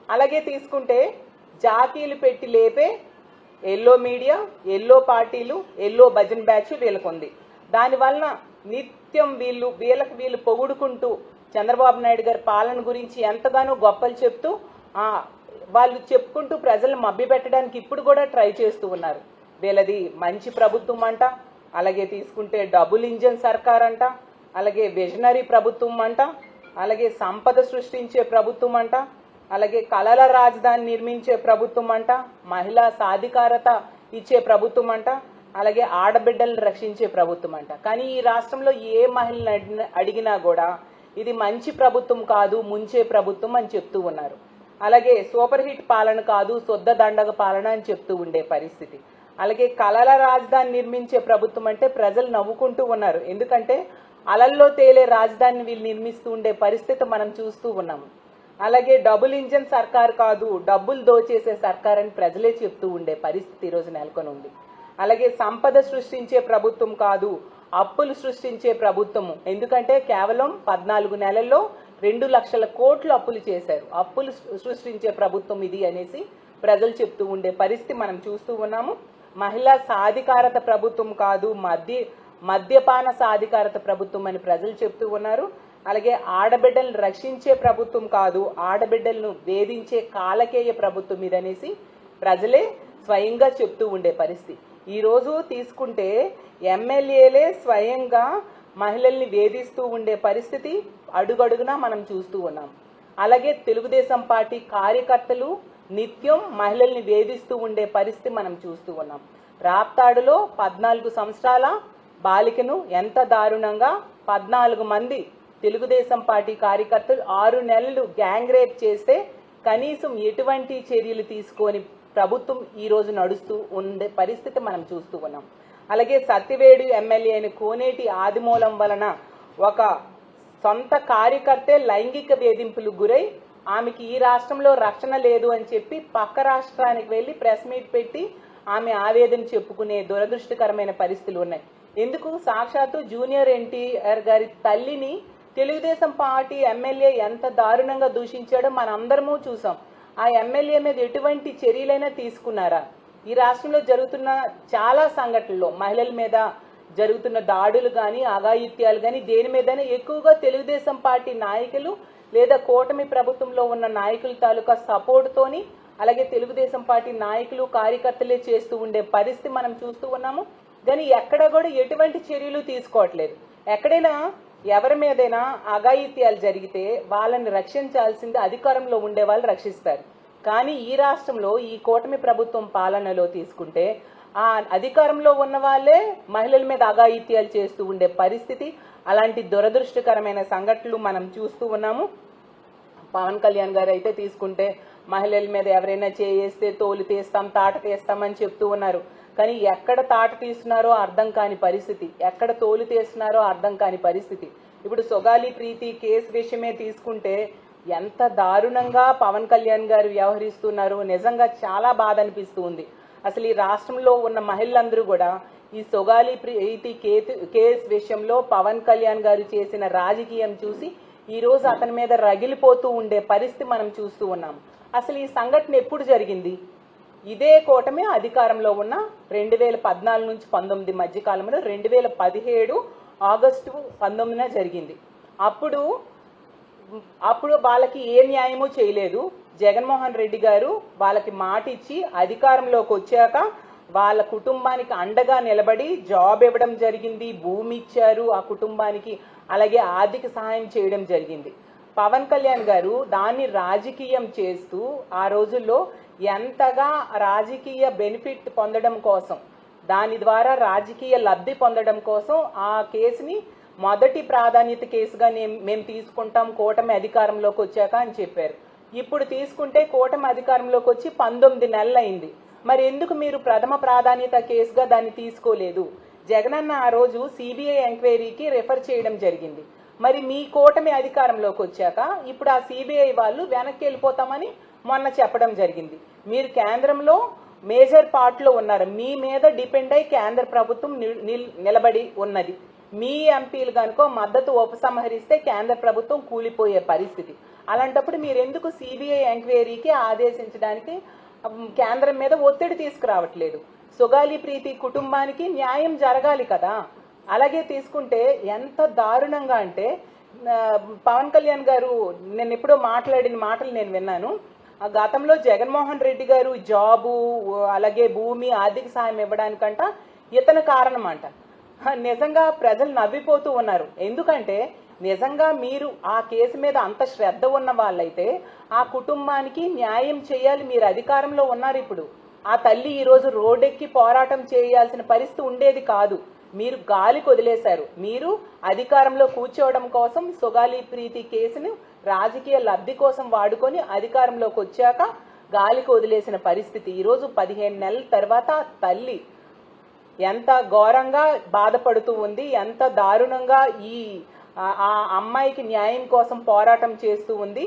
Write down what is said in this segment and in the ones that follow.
అలాగే తీసుకుంటే జాకీలు పెట్టి లేపే ఎల్లో మీడియా, ఎల్లో పార్టీలు, ఎల్లో భజన్ బ్యాచ్ వీళ్ళకుంది. దానివలన నిత్యం వీళ్ళకి పొగుడుకుంటూ చంద్రబాబు నాయుడు గారి పాలన గురించి ఎంతగానో గొప్పలు చెప్తూ వాళ్ళు చెప్పుకుంటూ ప్రజలను మభ్యపెట్టడానికి ఇప్పుడు కూడా ట్రై చేస్తూ ఉన్నారు. వీళ్ళది మంచి ప్రభుత్వం అంట, అలాగే తీసుకుంటే డబుల్ ఇంజన్ సర్కార్ అంట, అలాగే విజనరీ ప్రభుత్వం అంట, అలాగే సంపద సృష్టించే ప్రభుత్వం అంట, అలాగే కళల రాజధాని నిర్మించే ప్రభుత్వం అంట, మహిళా సాధికారత ఇచ్చే ప్రభుత్వం అంట, అలాగే ఆడబిడ్డలను రక్షించే ప్రభుత్వం అంట. కానీ ఈ రాష్ట్రంలో ఏ మహిళను అడిగినా కూడా ఇది మంచి ప్రభుత్వం కాదు, ముంచే ప్రభుత్వం అని చెప్తూ ఉన్నారు. అలాగే సూపర్ హిట్ పాలన కాదు, శుద్ధ దండగ పాలన అని చెప్తూ ఉండే పరిస్థితి. అలాగే కళల రాజధాని నిర్మించే ప్రభుత్వం అంటే ప్రజలు నవ్వుకుంటూ ఉన్నారు. ఎందుకంటే అలల్లో తేలే రాజధానిని వీళ్ళు నిర్మిస్తూ ఉండే పరిస్థితి మనం చూస్తూ ఉన్నాము. అలాగే డబుల్ ఇంజన్ సర్కార్ కాదు, డబ్బులు దోచేసే సర్కార్ అని ప్రజలే చెప్తూ ఉండే పరిస్థితి ఈరోజు నెలకొని ఉంది. అలాగే సంపద సృష్టించే ప్రభుత్వం కాదు, అప్పులు సృష్టించే ప్రభుత్వము. ఎందుకంటే కేవలం 14 నెలల్లో 2 లక్షల కోట్లు అప్పులు చేశారు. అప్పులు సృష్టించే ప్రభుత్వం ఇది అనేసి ప్రజలు చెప్తూ ఉండే పరిస్థితి మనం చూస్తూ ఉన్నాము. మహిళా సాధికారత ప్రభుత్వం కాదు, మద్యపాన సాధికారత ప్రభుత్వం అని ప్రజలు చెప్తూ ఉన్నారు. అలాగే ఆడబిడ్డలను రక్షించే ప్రభుత్వం కాదు, ఆడబిడ్డలను వేధించే కాలకేయ ప్రభుత్వం ఇదనేసి ప్రజలే స్వయంగా చెప్తూ ఉండే పరిస్థితి. ఈ రోజు తీసుకుంటే ఎమ్మెల్యేలే స్వయంగా మహిళల్ని వేధిస్తూ ఉండే పరిస్థితి అడుగడుగునా మనం చూస్తూ ఉన్నాం. అలాగే తెలుగుదేశం పార్టీ కార్యకర్తలు నిత్యం మహిళల్ని వేధిస్తూ ఉండే పరిస్థితి మనం చూస్తూ ఉన్నాం. రాప్తాడులో 14 సంవత్సరాల బాలికను ఎంత దారుణంగా 14 మంది తెలుగుదేశం పార్టీ కార్యకర్తలు 6 నెలలు గ్యాంగ్ రేప్ చేస్తే కనీసం ఎటువంటి చర్యలు తీసుకొని ప్రభుత్వం ఈ రోజు నడుస్తూ ఉండే పరిస్థితి మనం చూస్తూ ఉన్నాం. అలాగే సత్యవేడు ఎమ్మెల్యే అయిన కోనేటి ఆదిమూలం వలన ఒక సొంత కార్యకర్తే లైంగిక వేధింపులు గురై ఆమెకి ఈ రాష్ట్రంలో రక్షణ లేదు అని చెప్పి పక్క రాష్ట్రానికి వెళ్లి ప్రెస్ మీట్ పెట్టి ఆమె ఆవేదన చెప్పుకునే దురదృష్టకరమైన పరిస్థితులు ఉన్నాయి. ఎందుకు? సాక్షాత్తు జూనియర్ ఎన్టీఆర్ గారి తల్లిని తెలుగుదేశం పార్టీ ఎమ్మెల్యే ఎంత దారుణంగా దూషించాడో మనందరము చూసాం. ఆ ఎమ్మెల్యే మీద ఎటువంటి చర్యలైనా తీసుకున్నారా? ఈ రాష్ట్రంలో జరుగుతున్న చాలా సంఘటనల్లో మహిళల మీద జరుగుతున్న దాడులు కానీ అఘాయిత్యాలు కానీ దేని మీదైనా ఎక్కువగా తెలుగుదేశం పార్టీ నాయకులు లేదా కూటమి ప్రభుత్వంలో ఉన్న నాయకుల తాలూకా సపోర్ట్తోని అలాగే తెలుగుదేశం పార్టీ నాయకులు కార్యకర్తలే చేస్తూ ఉండే పరిస్థితి మనం చూస్తూ ఉన్నాము. కానీ ఎక్కడ కూడా ఎటువంటి చర్యలు తీసుకోవట్లేదు. ఎక్కడైనా ఎవరి మీదైనా అఘాయిత్యాలు జరిగితే వాళ్ళని రక్షించాల్సింది అధికారంలో ఉండే వాళ్ళు రక్షిస్తారు. కానీ ఈ రాష్ట్రంలో ఈ కూటమి ప్రభుత్వం పాలనలో తీసుకుంటే ఆ అధికారంలో ఉన్న వాళ్ళే మహిళల మీద అఘాయిత్యాలు చేస్తూ ఉండే పరిస్థితి, అలాంటి దురదృష్టకరమైన సంఘటనలు మనం చూస్తూ ఉన్నాము. పవన్ కళ్యాణ్ గారు అయితే తీసుకుంటే మహిళల మీద ఎవరైనా చేస్తే తోలు తీస్తాం, తాట తీస్తామని చెప్తూ ఉన్నారు. కానీ ఎక్కడ తాట తీస్తున్నారో అర్థం కాని పరిస్థితి, ఎక్కడ తోలు తీస్తున్నారో అర్థం కాని పరిస్థితి. ఇప్పుడు సొగాలి ప్రీతి కేసు విషయమే తీసుకుంటే ఎంత దారుణంగా పవన్ కళ్యాణ్ గారు వ్యవహరిస్తున్నారు. నిజంగా చాలా బాధ అనిపిస్తూ ఉంది. అసలు ఈ రాష్ట్రంలో ఉన్న మహిళలందరూ కూడా ఈ సొగాలి ప్రీతి కేసు విషయంలో పవన్ కళ్యాణ్ గారు చేసిన రాజకీయం చూసి ఈ రోజు అతని మీద రగిలిపోతూ ఉండే పరిస్థితి మనం చూస్తూ ఉన్నాం. అసలు ఈ సంఘటన ఎప్పుడు జరిగింది? ఇదే కూటమి అధికారంలో ఉన్న 2014 నుంచి 19 మధ్య కాలంలో 2017 ఆగస్టు 19న జరిగింది. అప్పుడు వాళ్ళకి ఏ న్యాయమూ చేయలేదు. జగన్మోహన్ రెడ్డి గారు వాళ్ళకి మాట ఇచ్చి అధికారంలోకి వచ్చాక వాళ్ళ కుటుంబానికి అండగా నిలబడి జాబ్ ఇవ్వడం జరిగింది, భూమి ఇచ్చారు ఆ కుటుంబానికి, అలాగే ఆర్థిక సహాయం చేయడం జరిగింది. పవన్ కళ్యాణ్ గారు దాన్ని రాజకీయం చేస్తూ ఆ రోజుల్లో ఎంతగా రాజకీయ బెనిఫిట్ పొందడం కోసం, దాని ద్వారా రాజకీయ లబ్ధి పొందడం కోసం ఆ కేసుని మొదటి ప్రాధాన్యత కేసుగా మేము తీసుకుంటాం కూటమి అధికారంలోకి వచ్చాక అని చెప్పారు. ఇప్పుడు తీసుకుంటే కూటమి అధికారంలోకి వచ్చి 19 నెలలు అయింది. మరి ఎందుకు మీరు ప్రథమ ప్రాధాన్యత కేసుగా దాన్ని తీసుకోలేదు? జగనన్న ఆ రోజు సిబిఐ ఎంక్వైరీకి రెఫర్ చేయడం జరిగింది. మరి మీ కూటమి అధికారంలోకి వచ్చాక ఇప్పుడు ఆ సిబిఐ వాళ్ళు వెనక్కి వెళ్ళిపోతామని మొన్న చెప్పడం జరిగింది. మీరు కేంద్రంలో మేజర్ పార్ట్లో ఉన్నారు, మీ మీద డిపెండ్ అయి కేంద్ర ప్రభుత్వం నిలబడి ఉన్నది. మీ ఎంపీలు కనుక మద్దతు ఉపసంహరిస్తే కేంద్ర ప్రభుత్వం కూలిపోయే పరిస్థితి. అలాంటప్పుడు మీరు ఎందుకు సిబిఐ ఎంక్వైరీకి ఆదేశించడానికి కేంద్రం మీద ఒత్తిడి తీసుకురావట్లేదు? సుగాలి ప్రీతి కుటుంబానికి న్యాయం జరగాలి కదా. అలాగే తీసుకుంటే ఎంత దారుణంగా అంటే పవన్ కళ్యాణ్ గారు నేను ఎప్పుడో మాట్లాడిన మాటలు నేను విన్నాను. గతంలో జగన్మోహన్ రెడ్డి గారు జాబు అలాగే భూమి ఆర్థిక సాయం ఇవ్వడానికంట ఇతను కారణం అంట. నిజంగా ప్రజలు నవ్విపోతూ ఉన్నారు. ఎందుకంటే నిజంగా మీరు ఆ కేసు మీద అంత శ్రద్ధ ఉన్న వాళ్ళైతే ఆ కుటుంబానికి న్యాయం చేయాలి. మీరు అధికారంలో ఉన్నారు. ఇప్పుడు ఆ తల్లి ఈరోజు రోడ్డెక్కి పోరాటం చేయాల్సిన పరిస్థితి ఉండేది కాదు. మీరు గాలికి వదిలేశారు. మీరు అధికారంలో కూర్చోవడం కోసం సుగాలి ప్రీతి కేసును రాజకీయ లబ్ధి కోసం వాడుకొని అధికారంలోకి వచ్చాక గాలికి వదిలేసిన పరిస్థితి. ఈరోజు 15 నెలల తర్వాత తల్లి ఎంత ఘోరంగా బాధపడుతూ ఉంది, ఎంత దారుణంగా ఆ అమ్మాయికి న్యాయం కోసం పోరాటం చేస్తూ ఉంది.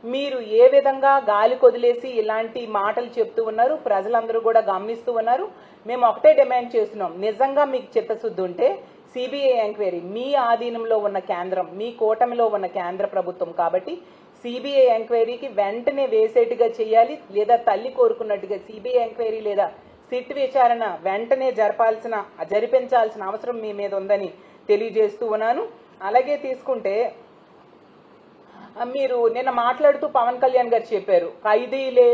మీరు ఏ విధంగా గాలికి వదిలేసి ఇలాంటి మాటలు చెప్తూ ఉన్నారు, ప్రజలందరూ కూడా గమనిస్తూ ఉన్నారు. మేము ఒకటే డిమాండ్ చేస్తున్నాం, నిజంగా మీకు చిత్తశుద్ధి ఉంటే సిబిఐ ఎంక్వైరీ మీ ఆధీనంలో ఉన్న కేంద్రం, మీ కూటమిలో ఉన్న కేంద్ర ప్రభుత్వం కాబట్టి సిబిఐ ఎంక్వైరీకి వెంటనే వేసేట్టుగా చేయాలి. లేదా తల్లి కోరుకున్నట్టుగా సిబిఐ ఎంక్వైరీ లేదా సిట్ విచారణ వెంటనే జరిపించాల్సిన అవసరం మీ మీద ఉందని తెలియజేస్తూ ఉన్నాను. అలాగే తీసుకుంటే మీరు నిన్న మాట్లాడుతూ పవన్ కళ్యాణ్ గారు చెప్పారు, ఖైదీలే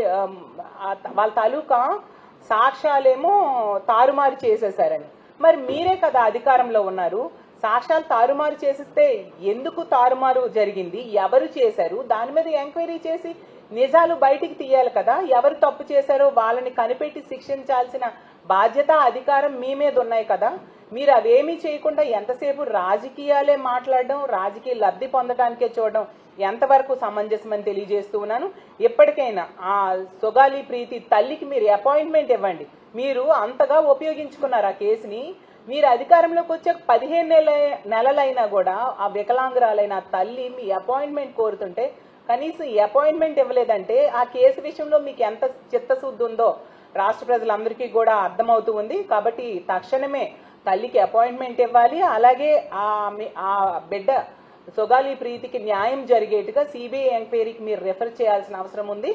వాళ్ళ తాలూకా సాక్ష్యాలేమో తారుమారు చేసేశారని. మరి మీరే కదా అధికారంలో ఉన్నారు. సాక్ష్యాలు తారుమారు చేసిస్తే ఎందుకు తారుమారు జరిగింది, ఎవరు చేశారు, దాని మీద ఎంక్వైరీ చేసి నిజాలు బయటికి తీయాలి కదా. ఎవరు తప్పు చేశారో వాళ్ళని కనిపెట్టి శిక్షించాల్సిన బాధ్యత, అధికారం మీ మీద ఉన్నాయి కదా. మీరు అవేమీ చేయకుండా ఎంతసేపు రాజకీయాలే మాట్లాడడం, రాజకీయ లబ్ధి పొందడానికే చూడడం ఎంతవరకు సమంజసమని తెలియజేస్తూ ఉన్నాను. ఎప్పటికైనా ఆ సుగాలి ప్రీతి తల్లికి మీరు అపాయింట్మెంట్ ఇవ్వండి. మీరు అంతగా ఉపయోగించుకున్నారు ఆ కేసుని. మీరు అధికారంలోకి వచ్చాక 15 నెలలైనా కూడా ఆ వికలాంగురాలైన తల్లి మీ అపాయింట్మెంట్ కోరుతుంటే కనీసం ఈ అపాయింట్మెంట్ ఇవ్వలేదంటే ఆ కేసు విషయంలో మీకు ఎంత చిత్తశుద్ధి ఉందో రాష్ట్ర ప్రజలందరికీ కూడా అర్థమవుతూ ఉంది. కాబట్టి తక్షణమే తల్లికి అపాయింట్మెంట్ ఇవ్వాలి. అలాగే ఆ బిడ్డ సుగాలి ప్రీతికి న్యాయం జరిగేట్టుగా సిబిఐ ఎంక్వైరీకి మీరు రెఫర్ చేయాల్సిన అవసరం ఉంది.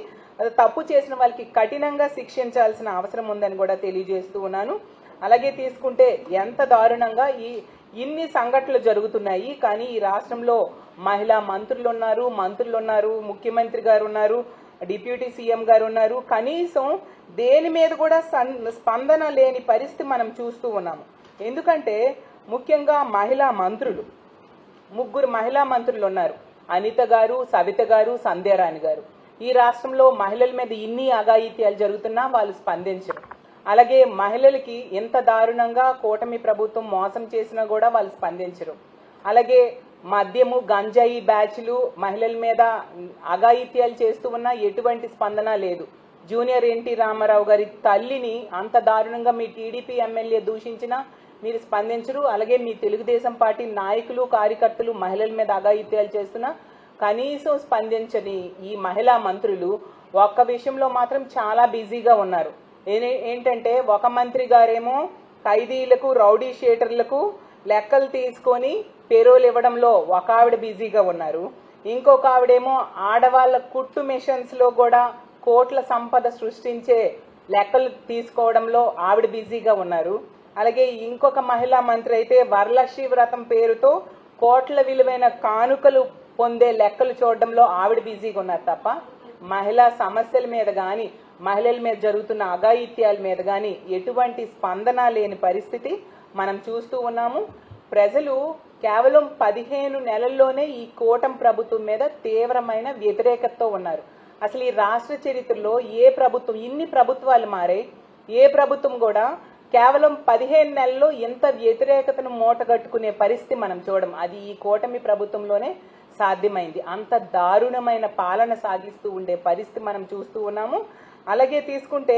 తప్పు చేసిన వాళ్ళకి కఠినంగా శిక్షించాల్సిన అవసరం ఉందని కూడా తెలియజేస్తూ ఉన్నాను. అలాగే తీసుకుంటే ఎంత దారుణంగా ఇన్ని సంఘటనలు జరుగుతున్నాయి. కానీ ఈ రాష్ట్రంలో మహిళా మంత్రులు ఉన్నారు, ముఖ్యమంత్రి గారు ఉన్నారు, డిప్యూటీ సీఎం గారు ఉన్నారు. కనీసం దేని మీద కూడా స్పందన లేని పరిస్థితి మనం చూస్తూ ఉన్నాము. ఎందుకంటే ముఖ్యంగా మహిళా మంత్రులు, 3 మహిళా మంత్రులు ఉన్నారు, అనిత గారు, సవిత గారు, సంధ్యారాణి గారు. ఈ రాష్ట్రంలో మహిళల మీద ఇన్ని అఘాయిత్యాలు జరుగుతున్నా వాళ్ళు స్పందించరు. అలాగే మహిళలకి ఎంత దారుణంగా కూటమి ప్రభుత్వం మోసం చేసినా కూడా వాళ్ళు స్పందించరు. అలాగే మద్యము, గంజాయి బ్యాచ్లు మహిళల మీద అఘాయిత్యాలు చేస్తూ ఉన్నా ఎటువంటి స్పందన లేదు. జూనియర్ ఎన్టీ రామారావు గారి తల్లిని అంత దారుణంగా మీ టీడీపీ ఎమ్మెల్యే దూషించినా మీరు స్పందించరు. అలాగే మీ తెలుగుదేశం పార్టీ నాయకులు, కార్యకర్తలు మహిళల మీద అఘాయిత్యాలు చేస్తున్నా కనీసం స్పందించని ఈ మహిళా మంత్రులు ఒక్క విషయంలో మాత్రం చాలా బిజీగా ఉన్నారు. ఏంటంటే ఒక మంత్రి గారేమో ఖైదీలకు, రౌడీ షీటర్లకు లెక్కలు తీసుకొని పేరోలు ఇవ్వడంలో ఒక ఆవిడ బిజీగా ఉన్నారు. ఇంకొక ఆవిడేమో ఆడవాళ్ళ కుట్టు మిషన్స్ లో కూడా కోట్ల సంపద సృష్టించే లెక్కలు తీసుకోవడంలో ఆవిడ బిజీగా ఉన్నారు. అలాగే ఇంకొక మహిళా మంత్రి అయితే వరలక్ష్మి వ్రతం పేరుతో కోట్ల విలువైన కానుకలు పొందే లెక్కలు చూడడంలో ఆవిడ బిజీగా ఉన్నారు తప్ప మహిళా సమస్యల మీద కానీ, మహిళల మీద జరుగుతున్న అఘాయిత్యాల మీద కానీ ఎటువంటి స్పందన లేని పరిస్థితి మనం చూస్తూ ఉన్నాము. ప్రజలు కేవలం 15 నెలల్లోనే ఈ కూటమి ప్రభుత్వం మీద తీవ్రమైన వ్యతిరేకతతో ఉన్నారు. అసలు ఈ రాష్ట్ర చరిత్రలో ఏ ప్రభుత్వం, ఇన్ని ప్రభుత్వాలు మారాయి, ఏ ప్రభుత్వం కూడా కేవలం 15 నెలల్లో ఇంత వ్యతిరేకతను మూటగట్టుకునే పరిస్థితి మనం చూడం. అది ఈ కూటమి ప్రభుత్వంలోనే సాధ్యమైంది. అంత దారుణమైన పాలన సాగిస్తూ ఉండే పరిస్థితి మనం చూస్తూ ఉన్నాము. అలాగే తీసుకుంటే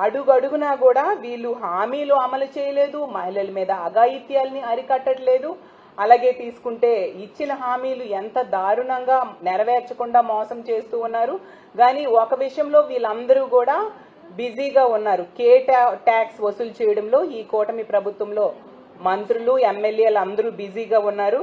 అడుగడుగునా కూడా వీళ్ళు హామీలు అమలు చేయలేదు, మహిళల మీద అఘాయిత్యాలని అరికట్టట్లేదు. అలాగే తీసుకుంటే ఇచ్చిన హామీలు ఎంత దారుణంగా నెరవేర్చకుండా మోసం చేస్తూ ఉన్నారు. కానీ ఒక విషయంలో వీళ్ళందరూ కూడా బిజీగా ఉన్నారు, ట్యాక్స్ వసూలు చేయడంలో ఈ కూటమి ప్రభుత్వంలో మంత్రులు, ఎమ్మెల్యేలు అందరూ బిజీగా ఉన్నారు.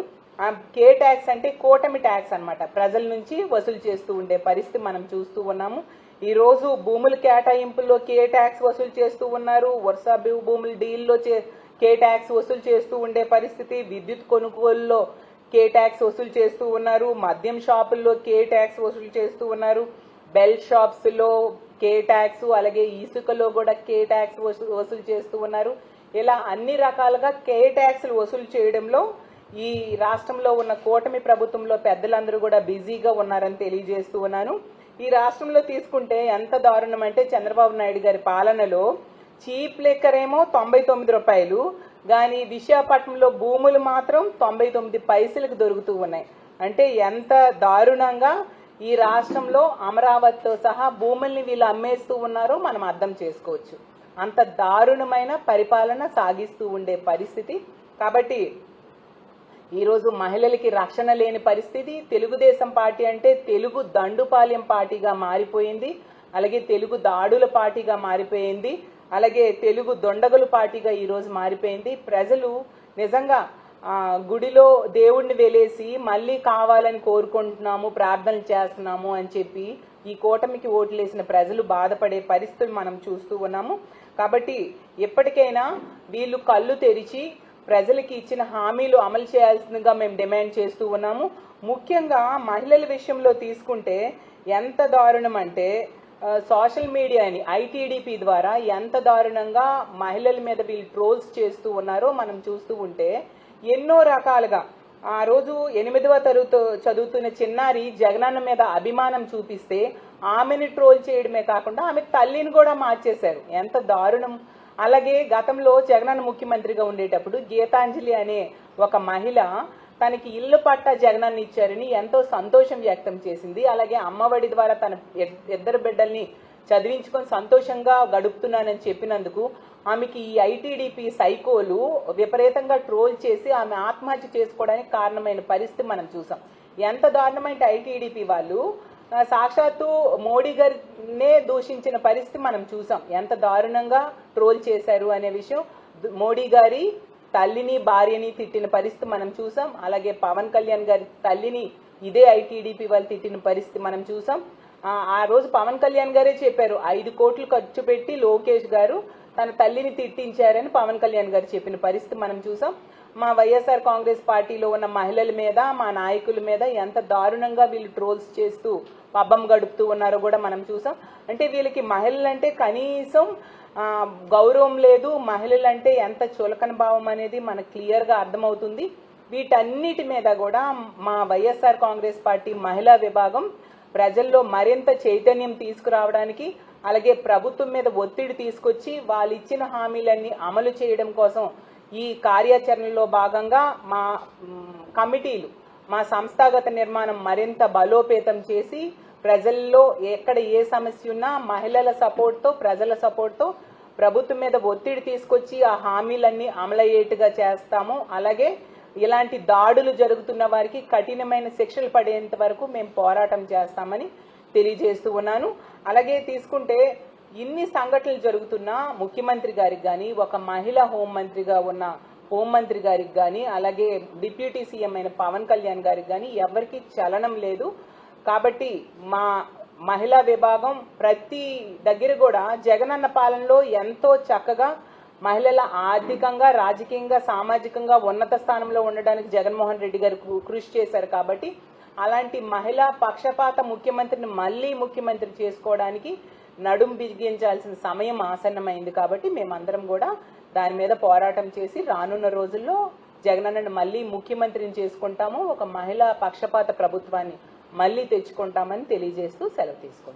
కే ట్యాక్స్ అంటే కూటమి ట్యాక్స్ అన్నమాట. ప్రజల నుంచి వసూలు చేస్తూ ఉండే పరిస్థితి మనం చూస్తూ ఉన్నాము. ఈ రోజు భూముల కేటాయింపుల్లో కే ట్యాక్స్ వసూలు చేస్తూ ఉన్నారు. వరుస భూముల డీల్లో కే ట్యాక్స్ వసూలు చేస్తూ ఉండే పరిస్థితి. విద్యుత్ కొనుగోలులో కే ట్యాక్స్ వసూలు చేస్తూ ఉన్నారు. మద్యం షాపుల్లో కే ట్యాక్స్ వసూలు చేస్తూ ఉన్నారు. బెల్ షాప్స్ లో కే ట్యాక్స్, అలాగే ఇసుకలో కూడా కే ట్యాక్స్ వసూలు చేస్తూ ఉన్నారు. ఇలా అన్ని రకాలుగా కే ట్యాక్స్లు వసూలు చేయడంలో ఈ రాష్ట్రంలో ఉన్న కూటమి ప్రభుత్వంలో పెద్దలందరూ కూడా బిజీగా ఉన్నారని తెలియజేస్తూ ఉన్నాను. ఈ రాష్ట్రంలో తీసుకుంటే ఎంత దారుణం అంటే చంద్రబాబు నాయుడు గారి పాలనలో చీప్ లిక్కర్ ఏమో 99 రూపాయలు, కానీ విశాఖపట్నంలో భూములు మాత్రం 99 పైసలకు దొరుకుతూ ఉన్నాయి. అంటే ఎంత దారుణంగా ఈ రాష్ట్రంలో అమరావతితో సహా భూముల్ని వీళ్ళు అమ్మేస్తూ ఉన్నారో మనం అర్థం చేసుకోవచ్చు. అంత దారుణమైన పరిపాలన సాగిస్తూ ఉండే పరిస్థితి. కాబట్టి ఈరోజు మహిళలకి రక్షణ లేని పరిస్థితి. తెలుగుదేశం పార్టీ అంటే తెలుగు దండుపాలెం పార్టీగా మారిపోయింది, అలాగే తెలుగు దాడుల పార్టీగా మారిపోయింది, అలాగే తెలుగు దొండగల పార్టీగా ఈరోజు మారిపోయింది. ప్రజలు నిజంగా గుడిలో దేవుణ్ణి వెలేసి మళ్ళీ కావాలని కోరుకుంటున్నాము, ప్రార్థనలు చేస్తున్నాము అని చెప్పి ఈ కూటమికి ఓట్లేసిన ప్రజలు బాధపడే పరిస్థితులు మనం చూస్తూ ఉన్నాము. కాబట్టి ఎప్పటికైనా వీళ్ళు కళ్ళు తెరిచి ప్రజలకి ఇచ్చిన హామీలు అమలు చేయాల్సిందిగా మేము డిమాండ్ చేస్తూ ఉన్నాము. ముఖ్యంగా మహిళల విషయంలో తీసుకుంటే ఎంత దారుణం అంటే సోషల్ మీడియాని ఐటీడీపీ ద్వారా ఎంత దారుణంగా మహిళల మీద వీళ్ళు ట్రోల్స్ చేస్తూ ఉన్నారో మనం చూస్తూ ఉంటే ఎన్నో రకాలుగా ఆ రోజు 8వ తరగతి చదువుతున్న చిన్నారి జగనన్న మీద అభిమానం చూపిస్తే ఆమెని ట్రోల్ చేయడమే కాకుండా ఆమె తల్లిని కూడా మార్చేశారు. ఎంత దారుణం. అలాగే గతంలో జగనన్న ముఖ్యమంత్రిగా ఉండేటప్పుడు గీతాంజలి అనే ఒక మహిళ తనకి ఇల్లు పట్టా జగనన్న ఇచ్చారని ఎంతో సంతోషం వ్యక్తం చేసింది. అలాగే అమ్మఒడి ద్వారా తన 2 బిడ్డల్ని చదివించుకొని సంతోషంగా గడుపుతున్నానని చెప్పినందుకు ఆమెకి ఈ ఐటీడీపీ సైకోలు విపరీతంగా ట్రోల్ చేసి ఆమె ఆత్మహత్య చేసుకోవడానికి కారణమైన పరిస్థితి మనం చూసాం. ఎంత దారుణమైన ఐటీడీపీ వాళ్ళు సాక్షాత్తు మోడీ గారినే దూషించిన పరిస్థితి మనం చూసాం. ఎంత దారుణంగా ట్రోల్ చేశారు అనే విషయం. మోడీ గారి తల్లిని భార్యని తిట్టిన పరిస్థితి మనం చూసాం. అలాగే పవన్ కళ్యాణ్ గారి తల్లిని ఇదే ఐటీడీపీ వాళ్ళు తిట్టిన పరిస్థితి మనం చూసాం. ఆ రోజు పవన్ కళ్యాణ్ గారే చెప్పారు 5 కోట్లు ఖర్చు పెట్టి లోకేష్ గారు తన తల్లిని తిట్టించారని పవన్ కళ్యాణ్ గారు చెప్పిన పరిస్థితి మనం చూసాం. మా వైఎస్ఆర్ కాంగ్రెస్ పార్టీలో ఉన్న మహిళల మీద, మా నాయకుల మీద ఎంత దారుణంగా వీళ్ళు ట్రోల్స్ చేస్తూ పబ్బం గడుపుతూ ఉన్నారో కూడా మనం చూసాం. అంటే వీళ్ళకి మహిళలంటే కనీసం గౌరవం లేదు, మహిళలంటే ఎంత చులకన భావం అనేది మనకు క్లియర్గా అర్థమవుతుంది. వీటన్నిటి మీద కూడా మా వైఎస్ఆర్ కాంగ్రెస్ పార్టీ మహిళా విభాగం ప్రజల్లో మరింత చైతన్యం తీసుకురావడానికి, అలాగే ప్రభుత్వం మీద ఒత్తిడి తీసుకొచ్చి వాళ్ళు ఇచ్చిన హామీలన్నీ అమలు చేయడం కోసం ఈ కార్యాచరణలో భాగంగా మా కమిటీలు, మా సంస్థాగత నిర్మాణం మరింత బలోపేతం చేసి ప్రజల్లో ఎక్కడ ఏ సమస్య ఉన్నా మహిళల సపోర్ట్తో, ప్రజల సపోర్ట్తో ప్రభుత్వం మీద ఒత్తిడి తీసుకొచ్చి ఆ హామీలన్నీ అమలయ్యేట్టుగా చేస్తాము. అలాగే ఇలాంటి దాడులు జరుగుతున్న వారికి కఠినమైన శిక్షలు పడేంత వరకు మేము పోరాటం చేస్తామని తెలియజేస్తూ ఉన్నాను. అలాగే తీసుకుంటే ఇన్ని సంఘటనలు జరుగుతున్నా ముఖ్యమంత్రి గారికి కానీ, ఒక మహిళా హోంమంత్రిగా ఉన్న హోంమంత్రి గారికి కానీ, అలాగే డిప్యూటీ సీఎం అయిన పవన్ కళ్యాణ్ గారికి కానీ ఎవరికి చలనం లేదు. కాబట్టి మా మహిళా విభాగం ప్రతి దగ్గర కూడా జగనన్న పాలనలో ఎంతో చక్కగా మహిళల ఆర్థికంగా, రాజకీయంగా, సామాజికంగా ఉన్నత స్థానంలో ఉండడానికి జగన్మోహన్ రెడ్డి గారు కృషి చేశారు. కాబట్టి అలాంటి మహిళా పక్షపాత ముఖ్యమంత్రిని మళ్ళీ ముఖ్యమంత్రి చేసుకోవడానికి నడుం బిగించాల్సిన సమయం ఆసన్నమైంది. కాబట్టి మేమందరం కూడా దాని మీద పోరాటం చేసి రానున్న రోజుల్లో జగనన్నను మళ్ళీ ముఖ్యమంత్రిని చేసుకుంటాము, ఒక మహిళా పక్షపాత ప్రభుత్వాన్ని మళ్ళీ తెచ్చుకుంటామని తెలియజేస్తూ సెలవు తీసుకుంటాం.